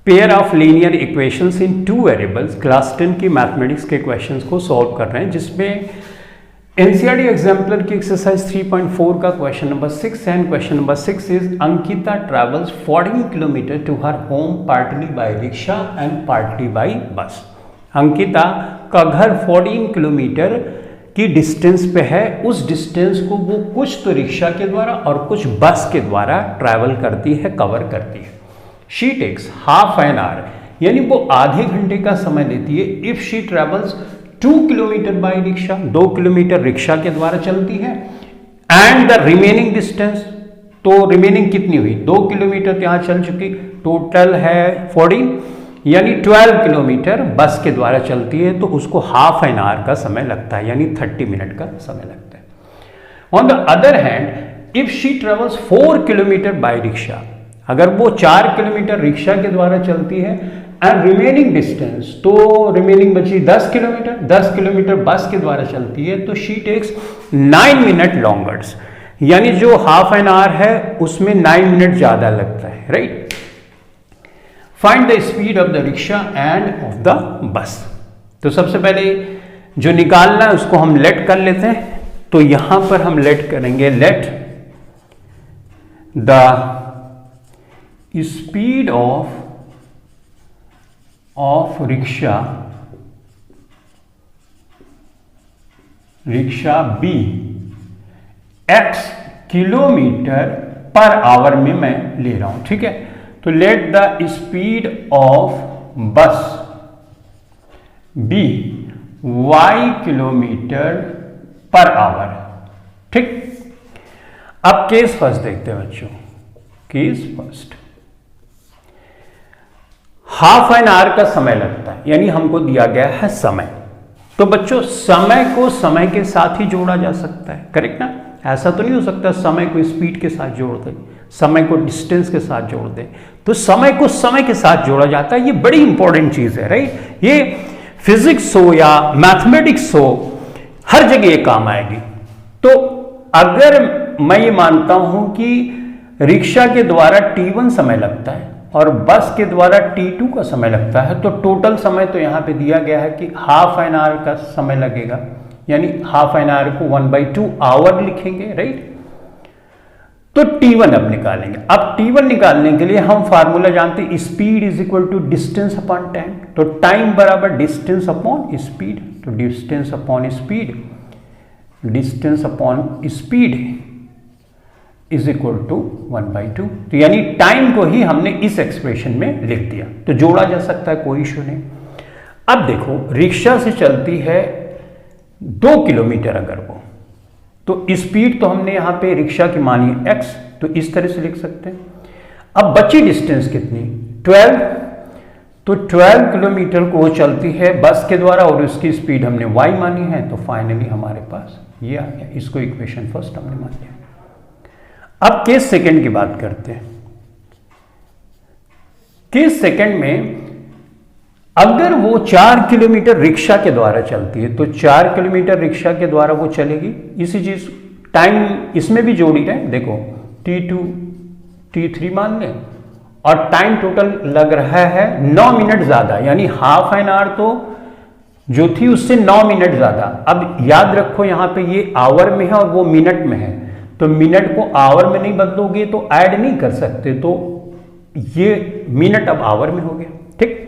Pair of linear equations in two variables class 10 की mathematics के questions को solve कर रहे हैं, जिसमें एनसीईआरटी एग्जाम्पलर की एक्सरसाइज 3.4 का क्वेश्चन नंबर 6 है। Question number 6 is Ankita travels 14 kilometre to her home partly by rickshaw and partly by bus. Ankita का घर 14 किलोमीटर की डिस्टेंस पे है। उस डिस्टेंस को वो कुछ तो रिक्शा के द्वारा और कुछ बस के द्वारा ट्रैवल करती है, कवर करती है। She takes half an hour, यानी वो आधे घंटे का समय लेती है। If she travels 2 kilometre by rickshaw, 2 kilometre rickshaw के द्वारा चलती है। एंड द रिमेनिंग डिस्टेंस, तो रिमेनिंग कितनी हुई? 2 किलोमीटर यहां चल चुकी, टोटल है 14, यानी 12 किलोमीटर बस के द्वारा चलती है, तो उसको हाफ एन आवर का समय लगता है, यानी 30 मिनट का समय लगता है। On the other hand if she travels 4 kilometre by rickshaw, अगर वो 4 किलोमीटर रिक्शा के द्वारा चलती है एंड रिमेनिंग डिस्टेंस, तो रिमेनिंग बची 10 किलोमीटर, 10 किलोमीटर बस के द्वारा चलती है, तो शी टेक्स 9 मिनट लॉन्गर्स, यानी जो हाफ एन आवर है उसमें 9 मिनट ज्यादा लगता है, right. Find the speed of the rickshaw end of the bus. तो सबसे पहले जो निकालना है उसको हम लेट कर लेते हैं। तो यहां पर हम लेट करेंगे, let the speed of rickshaw be x kilometre per hour में मैं ले रहा हूं, ठीक है। तो let the speed of bus be y kilometre per hour, ठीक। अब केस फर्स्ट देखते हैं बच्चों। Case first, half an hour का समय लगता है, यानी हमको दिया गया है समय। तो बच्चों समय को समय के साथ ही जोड़ा जा सकता है, करेक्ट ना। ऐसा तो नहीं हो सकता समय को स्पीड के साथ जोड़ दे, समय को डिस्टेंस के साथ जोड़ दे। तो समय को समय के साथ जोड़ा जाता है, ये बड़ी इंपॉर्टेंट चीज है, राइट। ये फिजिक्स हो या मैथमेटिक्स हो, हर जगह ये काम आएगी। तो अगर मैं ये मानता हूं कि रिक्शा के द्वारा T1 समय लगता है और बस के द्वारा T2 का समय लगता है, तो टोटल समय तो यहां पे दिया गया है कि हाफ एन आवर का समय लगेगा, यानी हाफ एन आवर को 1/2 आवर लिखेंगे, राइट। तो T1 अब निकालेंगे। अब T1 निकालने के लिए हम फार्मूला जानते हैं, speed is equal to distance upon time. तो टाइम बराबर डिस्टेंस अपॉन स्पीड, तो distance upon speed, distance upon speed is equal to 1/2। तो यानी टाइम को ही हमने इस एक्सप्रेशन में लिख दिया, तो जोड़ा जा सकता है, कोई इशू नहीं। अब देखो रिक्शा से चलती है 2 किलोमीटर अगर वो, तो स्पीड तो हमने यहां पे रिक्शा की मानी है x, तो इस तरह से लिख सकते हैं। अब बची डिस्टेंस कितनी? 12। तो 12 किलोमीटर को वो चलती है बस के द्वारा और उसकी स्पीड हमने y मानी है, तो फाइनली हमारे पास ये आ गया। इसको इक्वेशन फर्स्ट हमने मान लिया। अब केस सेकंड की बात करते हैं। केस सेकंड में अगर वो 4 किलोमीटर रिक्शा के द्वारा चलती है, तो 4 किलोमीटर रिक्शा के द्वारा वो चलेगी। इसी चीज टाइम इसमें भी जोड़ी रहे, देखो T2 T3 मान लें, और टाइम टोटल लग रहा है 9 मिनट ज्यादा, यानी हाफ एन आवर तो जो थी उससे 9 मिनट ज्यादा। अब याद रखो यहां पे ये आवर में है और वो मिनट में है, तो मिनट को आवर में नहीं बदलोगे तो ऐड नहीं कर सकते, तो ये मिनट अब आवर में हो गया, ठीक।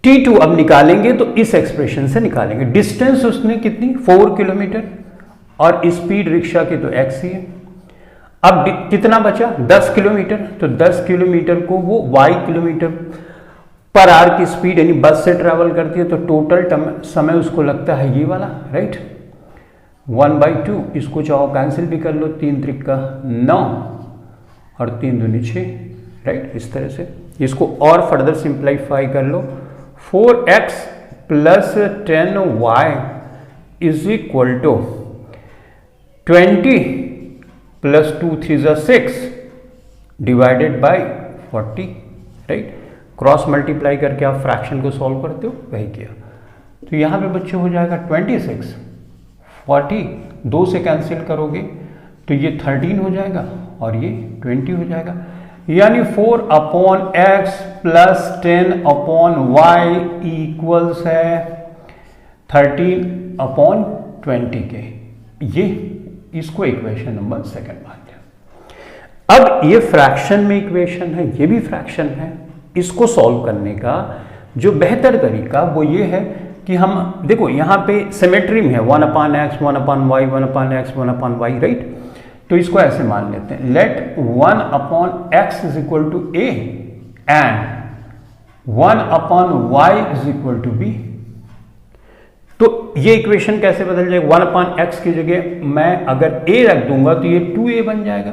T2 अब निकालेंगे तो इस एक्सप्रेशन से निकालेंगे। डिस्टेंस उसने कितनी? 4 किलोमीटर, और स्पीड रिक्शा की तो x ही है। अब कितना बचा? 10 किलोमीटर, तो 10 किलोमीटर को वो y किलोमीटर पर आवर की स्पीड यानी बस से ट्रेवल करती है, तो टोटल समय उसको लगता है ये वाला, राइट, 1/2। इसको चाहो कैंसिल भी कर लो, 3 त्रिका 9 और 3 दूनी 6, राइट। इस तरह से इसको और फर्दर सिंप्लीफाई कर लो, 4x plus 10y is equal to 20 plus 2 3 6 divided by 40, right. Cross multiply करके आप फ्रैक्शन को सॉल्व करते हो, वही किया। तो यहां पे बच्चे हो जाएगा 26, 40 2 से कैंसिल करोगे तो ये 13 हो जाएगा और ये 20 हो जाएगा। यानी 4/x प्लस 10/y इक्वल्स है 13/20 के। ये इसको इक्वेशन नंबर सेकंड मान लिया। अब ये फ्रैक्शन में इक्वेशन है, ये भी फ्रैक्शन है। इसको सॉल्व करने का जो बेहतर तरीका वो ये है कि हम देखो यहाँ पे सिमेट्री में है 1/x 1/y 1/x 1/y, right. तो इसको ऐसे मान लेते हैं, let 1/x is equal to a and 1/y is equal to b। तो ये इक्वेशन कैसे बदल जाएगा? 1/x की जगह मैं अगर a रख दूंगा तो ये 2a बन जाएगा।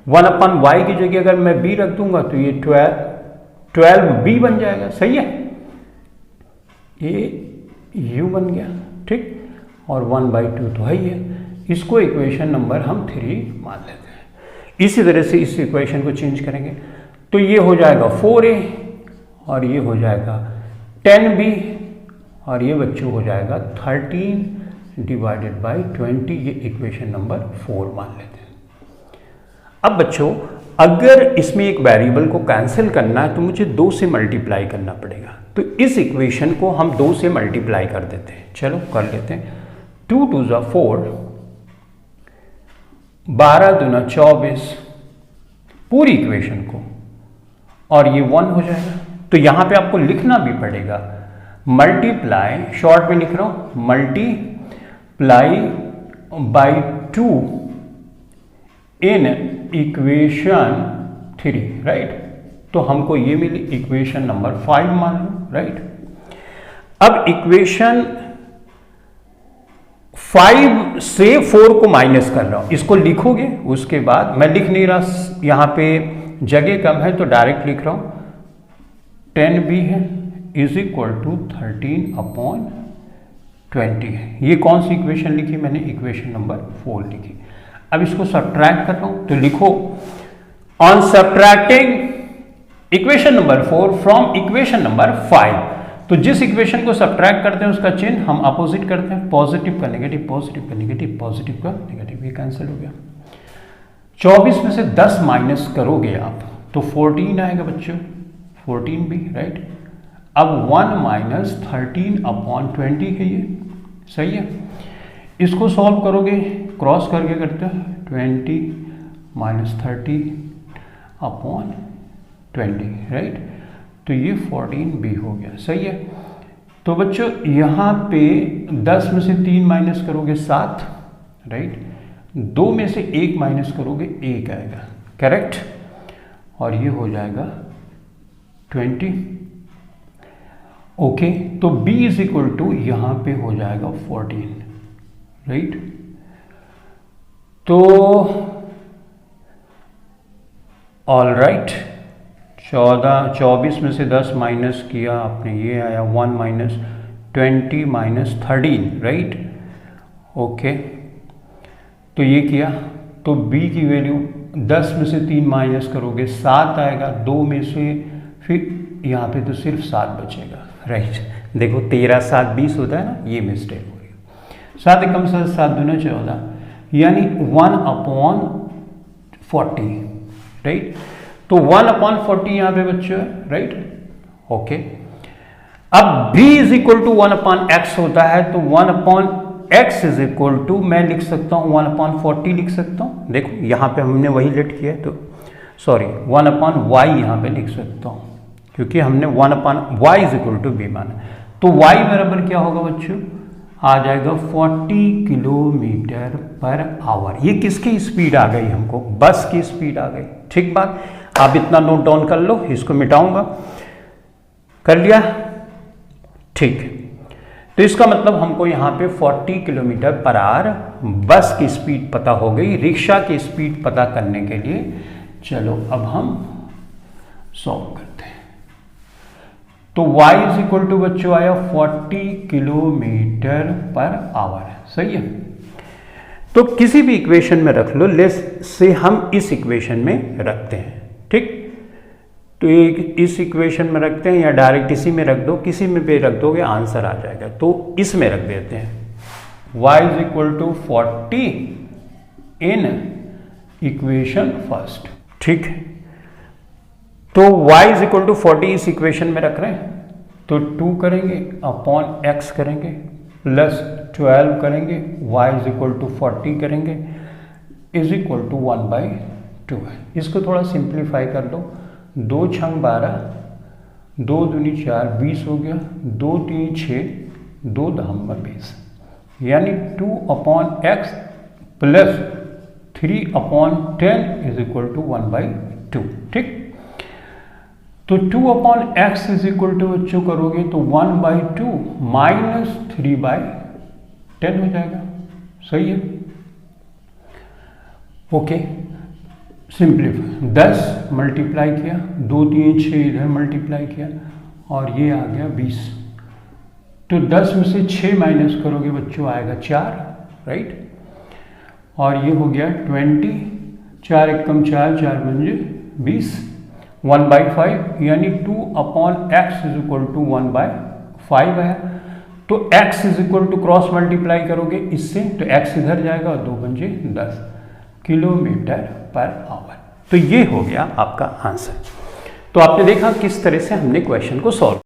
1/y की जगह अगर मैं b रख दूंगा तो ये 12b बन जाएगा। सही है, a u बन गया, ठीक। और 1/2 तो है ही है। इसको इक्वेशन नंबर हम 3 मान लेते हैं। इसी तरह से इस इक्वेशन को चेंज करेंगे तो ये हो जाएगा 4a और ये हो जाएगा 10b और ये बच्चों हो जाएगा 13/20। ये इक्वेशन नंबर 4 मान लेते हैं। अब बच्चों अगर इसमें एक वेरिएबल को कैंसिल करना है तो मुझे 2 से मल्टीप्लाई करना पड़ेगा। तो इस इक्वेशन को हम 2 से मल्टीप्लाई कर देते हैं। चलो कर लेते हैं। 2 2 4, 12 2 24, पूरी इक्वेशन को, और ये 1 हो जाएगा। तो यहां पे आपको लिखना भी पड़ेगा मल्टीप्लाई, शॉर्ट में लिख रहा हूं, multiply by 2 in equation 3, right. तो हमको ये मिली इक्वेशन नंबर 5 मान लो, राइट। अब इक्वेशन 5 से 4 को माइनस कर रहा हूं, इसको लिखोगे। उसके बाद मैं लिख नहीं रहा, यहां पे जगह कम है तो डायरेक्ट लिख रहा हूं। 10b है इज इक्वल टू 13/20 है। ये कौन सी इक्वेशन लिखी मैंने? इक्वेशन नंबर 4 लिखी। अब इसको सब्ट्रैक्ट कर रहा हूं तो लिखो on subtracting equation number 4 from equation number 5। तो जिस इक्वेशन को सब्ट्रैक्ट करते हैं उसका चिन्ह हम अपोजिट करते हैं, पॉजिटिव का नेगेटिव, पॉजिटिव का नेगेटिव, पॉजिटिव का नेगेटिव। ये कैंसिल हो गया। 24 में से 10 माइनस करोगे आप तो 14 आएगा बच्चों, 14 भी, राइट। अब 1 माइनस 13/20 है ये, सही है। इसको सॉल्व करोगे, क्रॉस करके करते हैं, 20 माइनस 30/20, राइट। तो ये 14b हो गया, सही है। तो बच्चों यहाँ पे 10 में से 3 माइनस करोगे 7, राइट। 2 में से 1 माइनस करोगे 1 आएगा, करेक्ट। और ये हो जाएगा 20, ओके। तो b इज इक्वल टू यहाँ पे हो जाएगा 14, राइट। तो ऑल राइट, 24 में से 10 माइनस किया आपने, ये आया 1 माइनस 20 माइनस 13, राइट, ओके। तो ये किया तो b की वैल्यू 10 में से 3 माइनस करोगे 7 आएगा, 2 में से फिर यहाँ पे तो सिर्फ 7 बचेगा, राइट। देखो 13 7 20 होता है ना, ये मिस्टेक हो रही है। 7 एकम 7 7 दूना 14, यानी 1/40, राइट। तो 1/40 यहाँ पे बच्चों है, राइट, ओके। अब b is equal to 1/x होता है तो 1/x इज इक्वल टू मैं लिख सकता हूँ 1/40 लिख सकता हूँ। देखो यहाँ पे हमने वही लेट किया है, तो सॉरी 1/y यहाँ पे लिख सकता हूँ क्योंकि हमने 1/y is equal to b माना। तो y बराबर क्या होगा बच्चों? आ जाएगा 40 किलोमीटर पर आवर। ये किसकी स्पीड आ गई? हमको बस की स्पीड आ गई, ठीक बात। आप इतना नोट डाउन कर लो, इसको मिटाऊंगा, कर लिया, ठीक। तो इसका मतलब हमको यहाँ पे 40 किलोमीटर पर आवर बस की स्पीड पता हो गई। रिक्शा की स्पीड पता करने के लिए चलो अब हम सॉल्व करते हैं। तो y इज इक्वल टू बच्चों आया 40 किलोमीटर पर आवर, सही है। तो किसी भी इक्वेशन में रख लो, लेस से हम इस इक्वेशन में रखते हैं, ठीक। तो इस इक्वेशन में रखते हैं या डायरेक्ट इसी में रख दो, किसी में भी रख दोगे आंसर आ जाएगा। तो इसमें रख देते हैं y is equal to 40 in equation first, ठीक। तो y इज इक्वल टू 40 इस इक्वेशन में रख रहे हैं, तो 2 करेंगे अपॉन x करेंगे प्लस 12 करेंगे, y इज इक्वल टू 40 करेंगे इज इक्वल टू 1/2 है। इसको थोड़ा सिंप्लीफाई कर लो, 2 छंग 12, 2 दूनी 4, 20 हो गया, 2 3 6, 2 दहम 20, यानी 2 upon x plus 3 upon 10 is equal to 1/2। ठीक, तो 2 upon x is equal to बच्चों करोगे तो 1/2 माइनस 3/10 हो जाएगा। सही है, ओके। सिंप्लीफाई 10 मल्टीप्लाई किया, 2 3 6 इधर मल्टीप्लाई किया और ये आ गया 20। तो 10 में से 6 माइनस करोगे बच्चों आएगा 4, राइट। और ये हो गया 20, 4 एकम 4, 4 पंजे 20, 1/5 यानी 2 upon x is equal to 1/5 है। तो x is equal to cross multiply करोगे इससे तो x इधर जाएगा और 2 पंजे 10 किलोमीटर पर आवर। तो ये हो गया आपका आंसर। तो आपने देखा किस तरह से हमने क्वेश्चन को सॉल्व